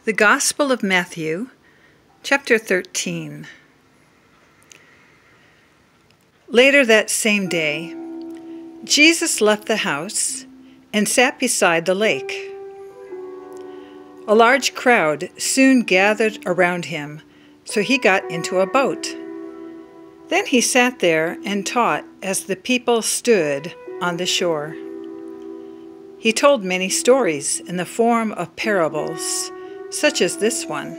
The Gospel of Matthew, chapter 13. Later that same day, Jesus left the house and sat beside the lake. A large crowd soon gathered around him, so he got into a boat. Then he sat there and taught as the people stood on the shore. He told many stories in the form of parables, such as this one.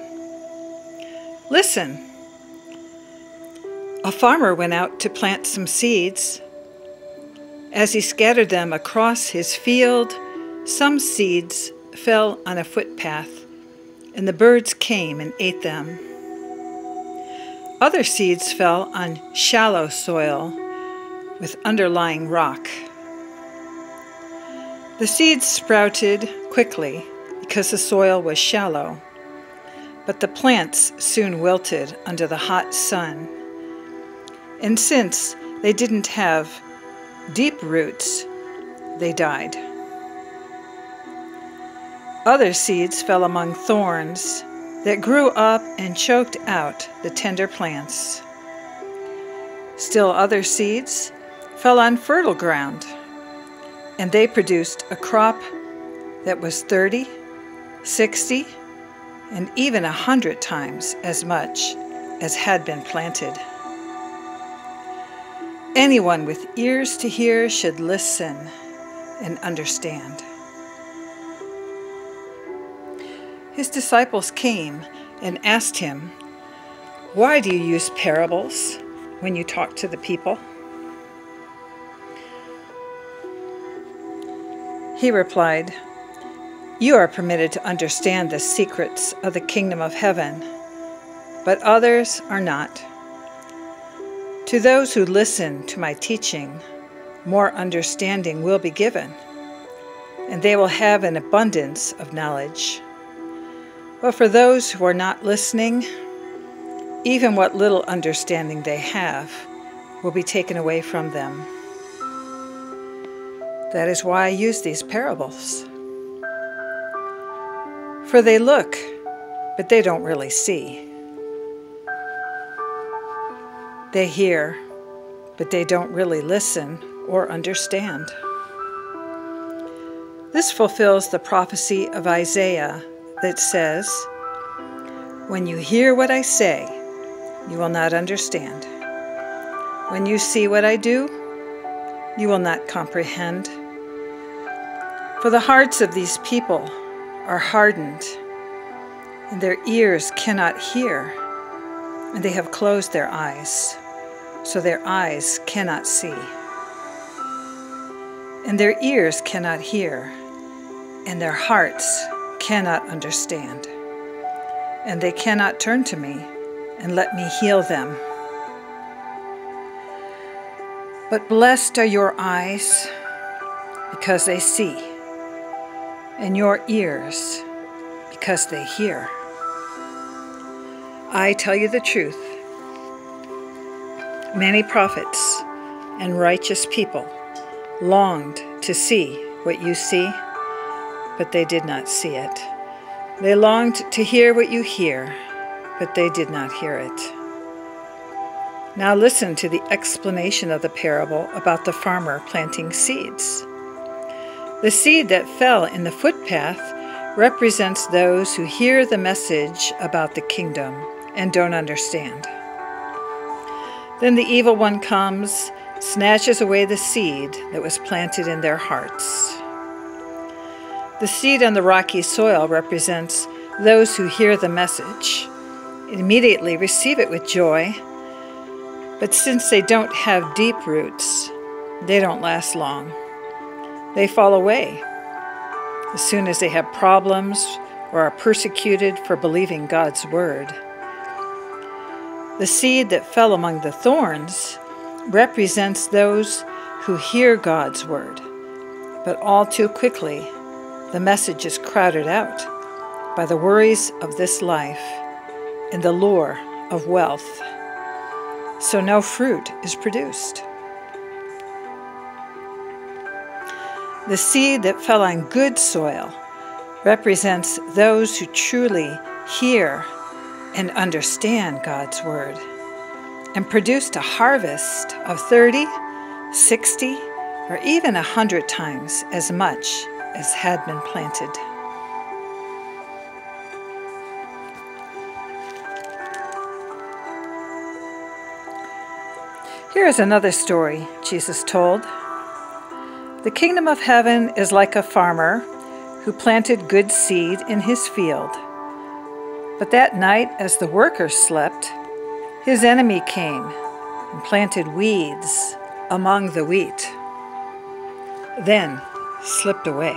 Listen. A farmer went out to plant some seeds. As he scattered them across his field, some seeds fell on a footpath, and the birds came and ate them. Other seeds fell on shallow soil with underlying rock. The seeds sprouted quickly because the soil was shallow, but the plants soon wilted under the hot sun. And since they didn't have deep roots, they died. Other seeds fell among thorns that grew up and choked out the tender plants. Still other seeds fell on fertile ground, and they produced a crop that was 30, 60, and even 100 times as much as had been planted. Anyone with ears to hear should listen and understand. His disciples came and asked him, "Why do you use parables when you talk to the people?" He replied, "You are permitted to understand the secrets of the kingdom of heaven, but others are not. To those who listen to my teaching, more understanding will be given, and they will have an abundance of knowledge. But for those who are not listening, even what little understanding they have will be taken away from them. That is why I use these parables. For they look, but they don't really see. They hear, but they don't really listen or understand." This fulfills the prophecy of Isaiah that says, "When you hear what I say, you will not understand. When you see what I do, you will not comprehend. For the hearts of these people are hardened, and their ears cannot hear, and they have closed their eyes, so their eyes cannot see. And their ears cannot hear, and their hearts cannot understand, and they cannot turn to me and let me heal them. But blessed are your eyes, because they see, and your ears, because they hear. I tell you the truth. Many prophets and righteous people longed to see what you see, but they did not see it. They longed to hear what you hear, but they did not hear it. Now listen to the explanation of the parable about the farmer planting seeds. The seed that fell in the footpath represents those who hear the message about the kingdom and don't understand. Then the evil one comes, snatches away the seed that was planted in their hearts. The seed on the rocky soil represents those who hear the message, immediately receive it with joy, but since they don't have deep roots, they don't last long. They fall away as soon as they have problems or are persecuted for believing God's word. The seed that fell among the thorns represents those who hear God's word, but all too quickly the message is crowded out by the worries of this life and the lure of wealth, so no fruit is produced. The seed that fell on good soil represents those who truly hear and understand God's word, and produced a harvest of 30, 60, or even 100 times as much as had been planted. Here is another story Jesus told. The kingdom of heaven is like a farmer who planted good seed in his field. But that night, as the workers slept, his enemy came and planted weeds among the wheat, then slipped away.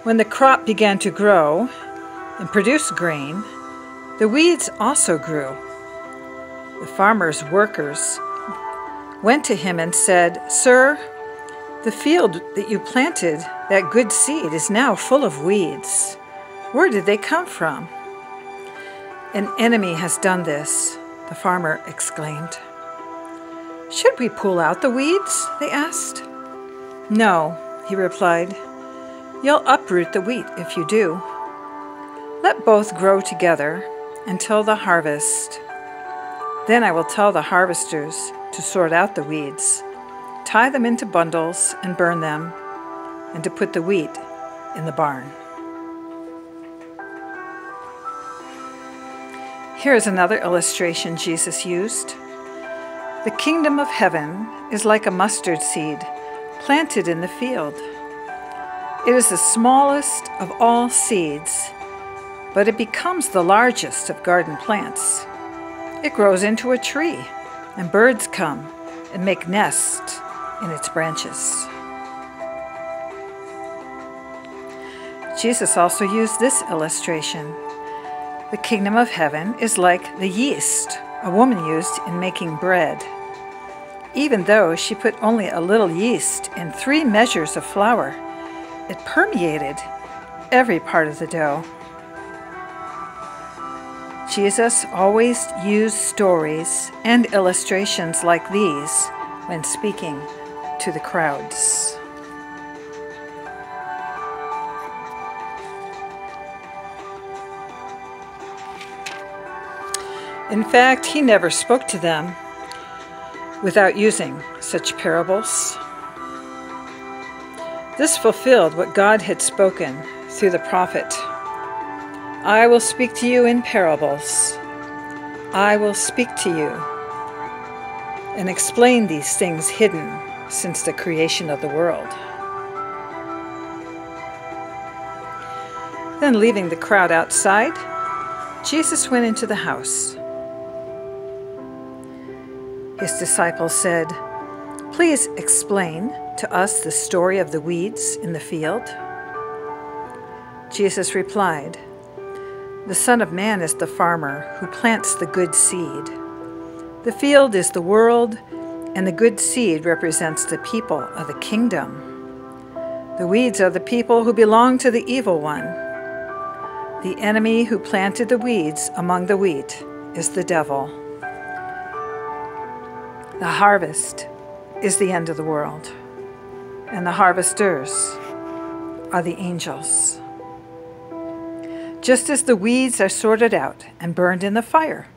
When the crop began to grow and produce grain, the weeds also grew. The farmer's workers went to him and said, "Sir, the field that you planted, that good seed, is now full of weeds. Where did they come from?" "An enemy has done this," the farmer exclaimed. "Should we pull out the weeds?" they asked. "No," he replied. "You'll uproot the wheat if you do. Let both grow together until the harvest. Then I will tell the harvesters to sort out the weeds, tie them into bundles and burn them, and to put the wheat in the barn." Here is another illustration Jesus used. The kingdom of heaven is like a mustard seed planted in the field. It is the smallest of all seeds, but it becomes the largest of garden plants. It grows into a tree, and birds come and make nests in its branches. Jesus also used this illustration. The kingdom of heaven is like the yeast a woman used in making bread. Even though she put only a little yeast in 3 measures of flour, it permeated every part of the dough. Jesus always used stories and illustrations like these when speaking to the crowds. In fact, he never spoke to them without using such parables. This fulfilled what God had spoken through the prophet. "I will speak to you in parables. I will speak to you and explain these things hidden since the creation of the world." Then, leaving the crowd outside, Jesus went into the house. His disciples said, "Please explain to us the story of the weeds in the field." Jesus replied, "The Son of Man is the farmer who plants the good seed. The field is the world, and the good seed represents the people of the kingdom. The weeds are the people who belong to the evil one. The enemy who planted the weeds among the wheat is the devil. The harvest is the end of the world, and the harvesters are the angels. Just as the weeds are sorted out and burned in the fire,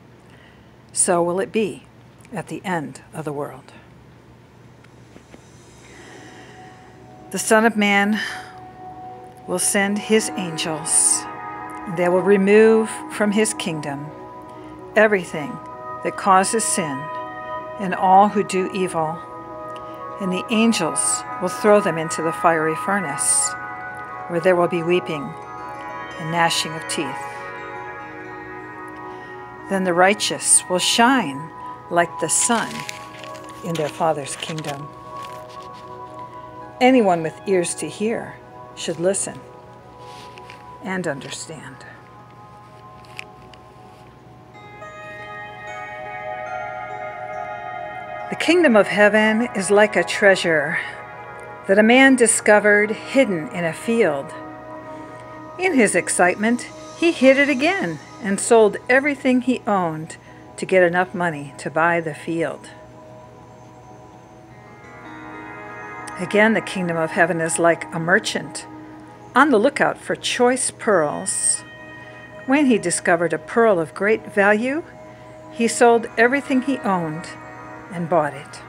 so will it be at the end of the world. The Son of Man will send his angels. They will remove from his kingdom everything that causes sin and all who do evil, and the angels will throw them into the fiery furnace, where there will be weeping and gnashing of teeth. Then the righteous will shine like the sun in their Father's kingdom. Anyone with ears to hear should listen and understand." The kingdom of heaven is like a treasure that a man discovered hidden in a field. In his excitement, he hid it again and sold everything he owned to get enough money to buy the field. Again, the kingdom of heaven is like a merchant on the lookout for choice pearls. When he discovered a pearl of great value, he sold everything he owned and bought it.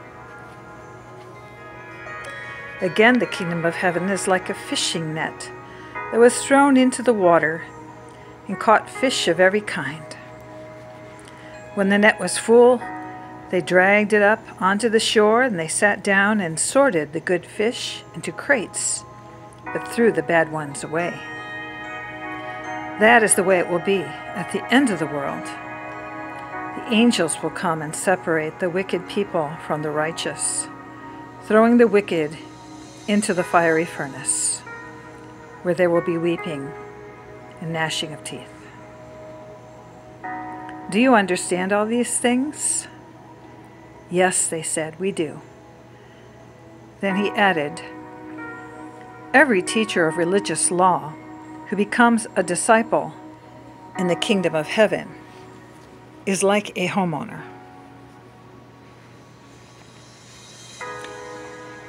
Again, the kingdom of heaven is like a fishing net that was thrown into the water and caught fish of every kind. When the net was full, they dragged it up onto the shore, and they sat down and sorted the good fish into crates, but threw the bad ones away. That is the way it will be at the end of the world. The angels will come and separate the wicked people from the righteous, throwing the wicked into the fiery furnace, where there will be weeping and gnashing of teeth. Do you understand all these things? Yes, they said, we do. Then he added, every teacher of religious law who becomes a disciple in the kingdom of heaven is like a homeowner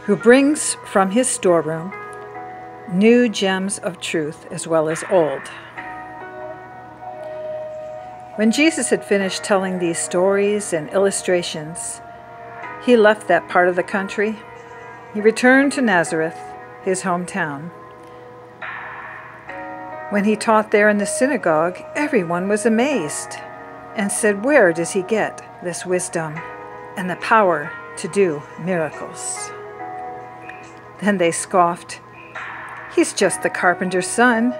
who brings from his storeroom new gems of truth as well as old. When Jesus had finished telling these stories and illustrations, he left that part of the country. He returned to Nazareth, his hometown. When he taught there in the synagogue, everyone was amazed and said, where does he get this wisdom and the power to do miracles? Then they scoffed, he's just the carpenter's son,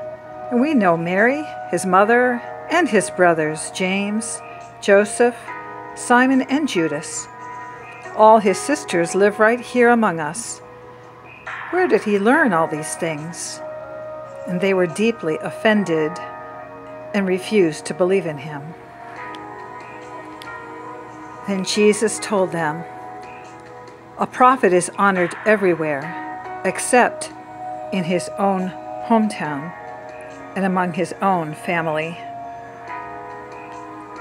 and we know Mary, his mother, and his brothers, James, Joseph, Simon, and Judas. All his sisters live right here among us. Where did he learn all these things? And they were deeply offended and refused to believe in him. Then Jesus told them, a prophet is honored everywhere, except in his own hometown and among his own family.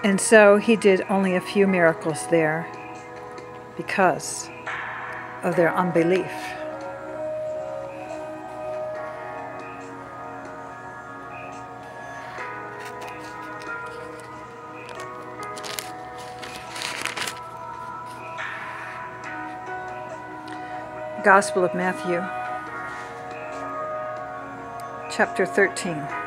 And so he did only a few miracles there because of their unbelief. Gospel of Matthew, chapter 13.